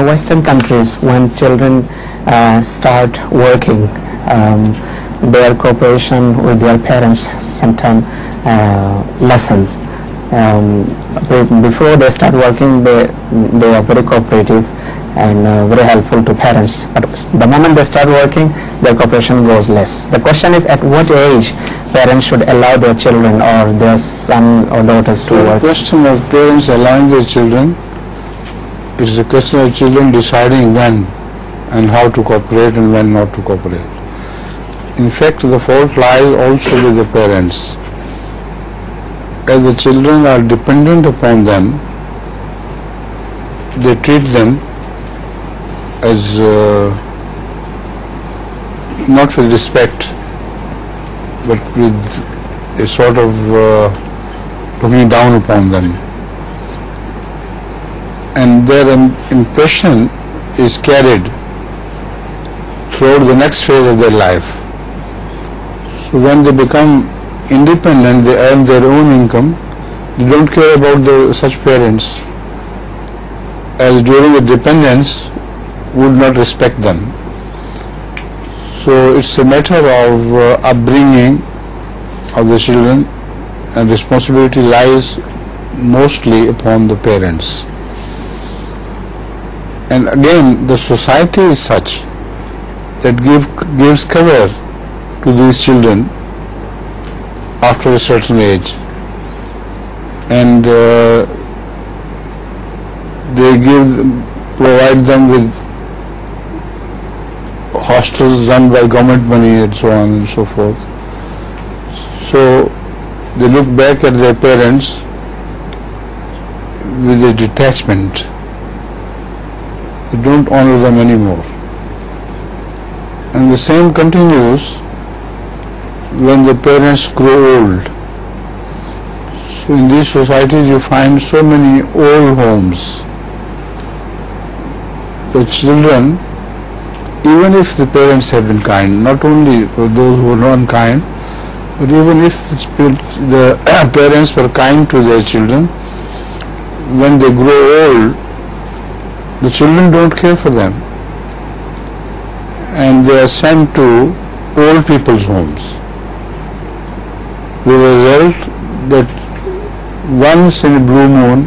Western countries, when children start working, their cooperation with their parents sometimes lessens. Before they start working, they are very cooperative and very helpful to parents. But the moment they start working, their cooperation goes less. The question is, at what age parents should allow their children or their son or daughters to work? The question of parents allowing their children is a question of children deciding when and how to cooperate and when not to cooperate. In fact, the fault lies also with the parents. As the children are dependent upon them, they treat them as not with respect, but with a sort of looking down upon them. And their impression is carried throughout the next phase of their life. So when they become independent, they earn their own income, they don't care about such parents, as during the dependence would not respect them. So it's a matter of upbringing of the children, and responsibility lies mostly upon the parents. And again, the society is such that gives cover to these children after a certain age, and they provide them with hostels run by government money and so on and so forth. So they look back at their parents with a detachment. They don't honor them anymore. And the same continues when the parents grow old. So in these societies you find so many old homes. The children, even if the parents have been kind, not only for those who are unkind, but even if the parents were kind to their children, when they grow old, the children don't care for them, and they are sent to old people's homes, with the result that once in a blue moon,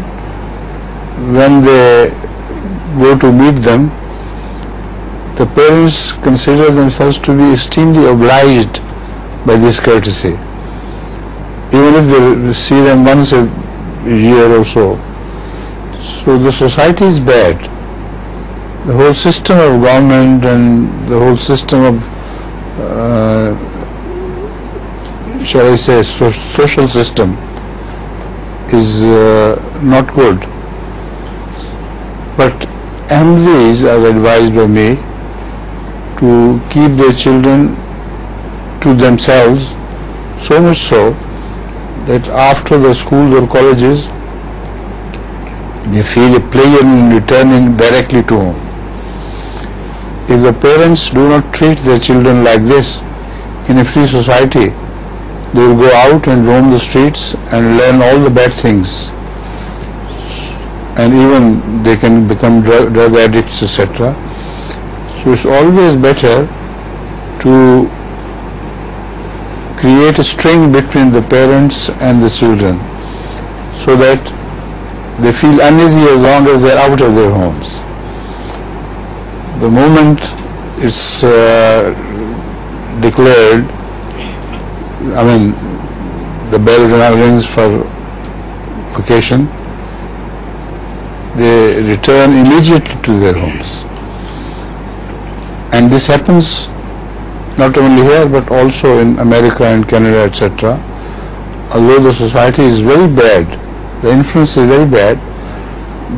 when they go to meet them, the parents consider themselves to be extremely obliged by this courtesy, even if they see them once a year or so. So the society is bad. The whole system of government and the whole system of, shall I say, social system is not good. But families are advised by me to keep their children to themselves, so much so that after the schools or colleges they feel a pleasure in returning directly to home. If the parents do not treat their children like this in a free society, they will go out and roam the streets and learn all the bad things, and even they can become drug addicts, etc. So it's always better to create a string between the parents and the children, so that they feel uneasy as long as they're out of their homes. The moment it's declared, the bell rings for vacation, they return immediately to their homes. And this happens not only here but also in America and Canada, etc. Although the society is very bad, the influence is very bad,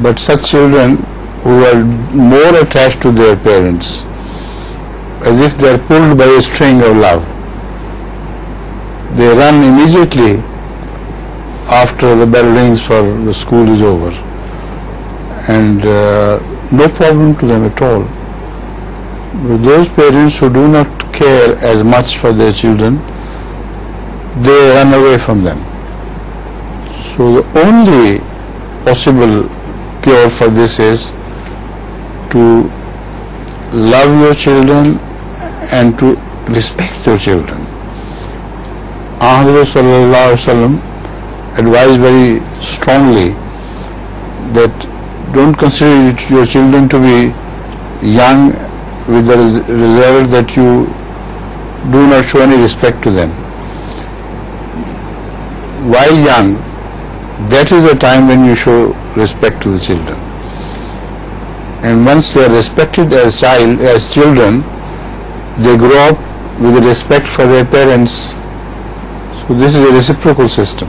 but such children who are more attached to their parents, as if they are pulled by a string of love, they run immediately after the bell rings for the school is over, and no problem to them at all. But those parents who do not care as much for their children, they run away from them. So the only possible cure for this is to love your children and to respect your children. Ahmad sallallahu alaihi wasallam advised very strongly that don't consider your children to be young with the result that you do not show any respect to them. While young, that is the time when you show respect to the children. And once they are respected as children, they grow up with respect for their parents. So this is a reciprocal system.